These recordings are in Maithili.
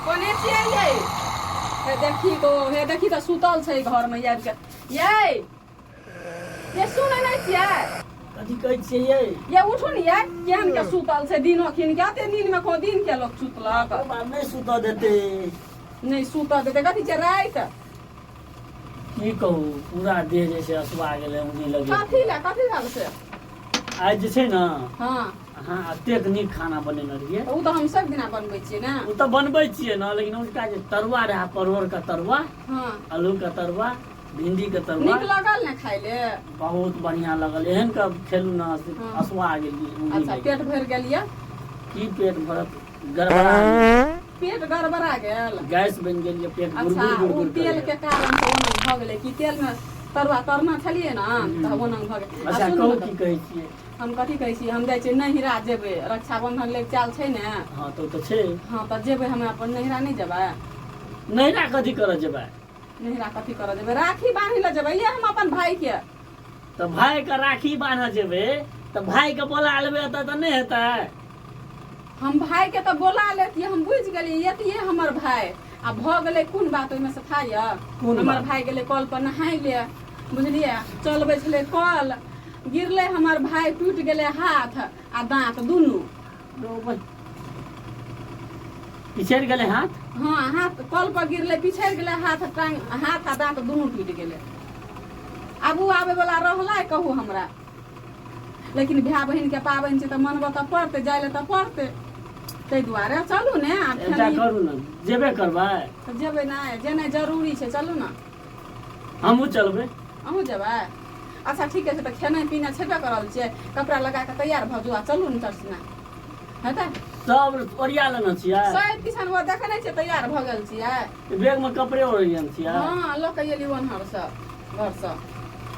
कोने छियै ये हे देखी तो सुतल छै घर में आबि के ये सुनै नै छियै कथी कहै छियै ये उठू ने ये केहन के सुतल छै दिनो खिन के एते नींद में को दिन के लोग सुतलक बाबा नहीं सुतऽ देते नहीं सुतऽ देते कथी छै राइत की कहू पूरा देह जैसे असुआ गेलै उन्हीं लगे कथी लग से आज जे छै ना हां हाँ अतेक नीक खाना बनेने रहिए उ तो हम सब दिना बनबै छियै ना उ तो बनबै छियै ना लेकिन उनका जे तरुआ रहा परवर का तरुआ हां आलू का तरुआ भिंडी के तरुआ नीक लागल ने खाइ ले बहुत बढ़िया लगल एहन कब खेलू ना असुआ गेलिए अच्छा पेट भर गेलिए की पेट भरत गड़बड़ा पेट गड़बड़ा गेल गैस बन गेलिए पेट अच्छा गुड़ उ तेल के कारण से ओना भ गेलै कि तेल में तरुआ तरना छलिए ना त ओना भ गेल अच्छा कहू की कहै छियै हम कथी कहै छी हम जाइ छियै नहिरा जेबै रक्षाबंधन ले चाल छै ने हां तो छै हां त जेबै हम अपन नहिरा नहीं जेबै नहिरा कथी करऽ जेबै नहिरा कथी करऽ जेबै राखी बांधे ले जेबै ये हम अपन भाई के तो भाई का राखी बांधऽ जेबै तो भाई के बोला लेबै त नहीं हेतै हम भाई के तो बोला लेतिए हम बुझ गेलिए ये हमर भाई आ भ गेलै कोन बात ओइमे से था य हमर भाई गेलै कल पर नहाय ले बुझलिए चलबै छलै कल गिरले हमर भाई टूट गेले हाथ आ दांत दुनू पिछड़ गेले हाथ हाँ हाथ कल पर गिरले पिछड़ गेले हाथ आ दांत दुनू टूट गेले आबू आबे वाला रहला कहू हमरा लेकिन भाई बहन के पाबनि छै त मनबो त पड़ते जाय ले त पड़ते तै दुआरे चलू ने ऐसा करू ना जेबे करबै त जेबै ना जेनाइ जरूरी छै चलू ना हमहू चलबै अहूँ जेबै अच्छा ठीक है त खेनाइ पीना छेबे करल छियै कपड़ा लगा के तैयार भ जुआ चलू ने चर्चना हेतै सब ओरिया लेना छियै सब किसान वो देखे नहीं छै तैयार भ गेल छियै बैग में कपड़े ओरिया छियै हां ल के एली ओनहर से घर से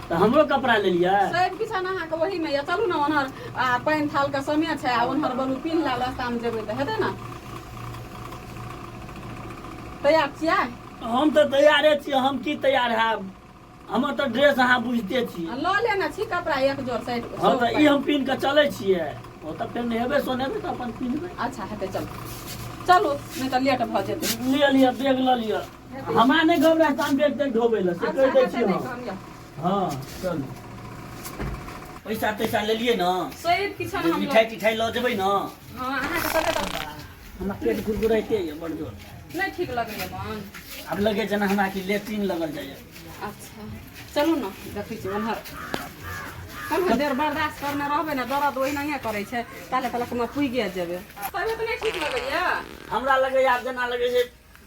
त हमरो कपड़ा ले लिया सब किसान अहाँ के वही में या चलू ना ओनहर आ पाइन थाल के समय छै आ ओनहर बलू पिन ला रास्ता में जेबै त हेतै ना तैयार छियै हम तो तैयारे छियै हम की तैयार हैब हमर तो ड्रेस अहाँ बुझते छियै ल लेना छी कपड़ा एक जोड़ साइड हां त ई हम पिन के चलै छियै ओ त फेर नहेबे सोनेबे त अपन पिनबै अच्छा हेतै चलू चलू नहीं तो लेट भ जेतै ले लिया बैग ल लिया हमरा नहीं घबरा हम बैग तक धोबै ल से कह दै छी हम हां चलू पैसा तैसा ले लिए ना सब किसान हम मिठाई टिठाई ल जेबै ना हां अहाँ के पता त हमरा पेट गुरगुराइते ये बड़ जोर नहीं ठीक लगैया मन अब लगे जना हमरा की लेट्रिन लगल जाइए अच्छा चलू ना देखै छी ओनहर कम देर बर्दाश्त करने रहबै ना दर्द ओहि नहीं करै छै ताले तलक में पुइगे जेबै तबियत नहीं ठीक लगैया हमरा लगे यार जना लगे जे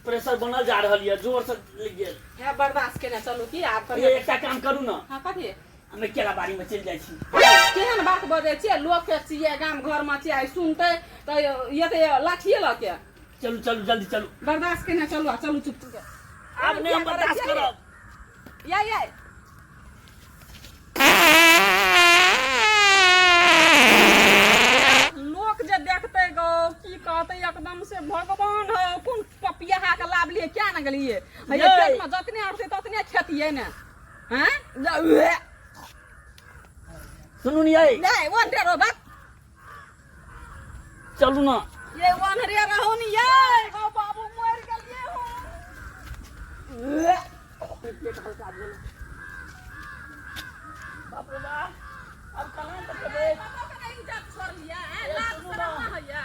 प्रेशर बनल जा रहल ये जोर से लग गेल है बर्दाश्त केने चलू की आप ये एकटा काम करू ना हां कथि हमे केला बाड़ी में चल जाय छी केहन बात बजै छियै लोक के छियै गाम घर में छियै सुनतै त ये त लाठिए ल के चलू चलू जल्दी चलू बर्दाश्त केने चलू चलू चुप चुप अब नहीं हम बर्दाश्त करब ये लोक जे देखते गो की कहते एकदम से भगवान हो कोन पपिया के लाभ लिए क्या न गेलिए ये पेट में जतने अड़ते ततने खेतिए ने हैं सुनू नहीं नहीं वो डेरो बात चलू ना ये वनरे रहो नि ये गो बाबू मर गेलिए हो पेट हल्का भेल बाप रे बाप अब कहां तक जेबै छोड़ लिया लाज शरम न होइया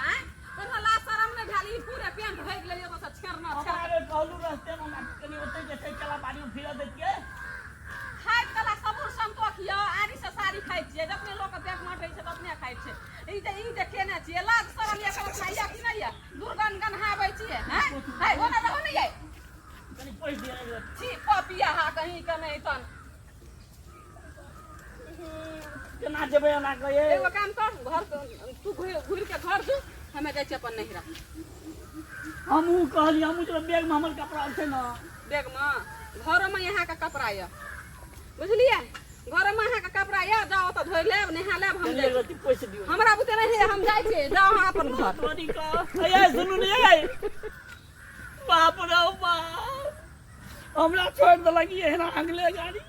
तोरा लाज शरम न भेली पूरे पेंट भइ गेलै एगो से छेरना हमारे कहलू रास्ते में हम कनी ओते जे छै केला बाड़ी में फिर देतिए खाइ कला सबूर संतोष य आरी से साड़ी खाइ छियै जतने लोक पेट मटै छै ततने खाइ छै ई जे केने छियै लाज शरम ये कर खाइया कि नहीं दुर्गन गन्हाबै छियै हैं है ओना रहो नहीं है कनी पैस दिए छी पपिया हा कहीं के नहीं तन केना जेबै ओना कहे एगो काम कर घर तू घुर के घर जो हमे जाइ छी अपन नहिरा हमहू कहली हमहू तो बैग में हमर कपड़ा छै ना बैग में घर में यहाँ का कपड़ा है बुझलिए घर में यहाँ का कपड़ा है जाओ तो धोइ लेब नहा लेब हम ले गलती पैसे दियो हमरा बुते नहीं है हम जाइ छी जाओ अहाँ अपन घर तोरी का ए सुनू नहीं बाप रे बाप हमरा छोड़ देलक ये ना अगले गाड़ी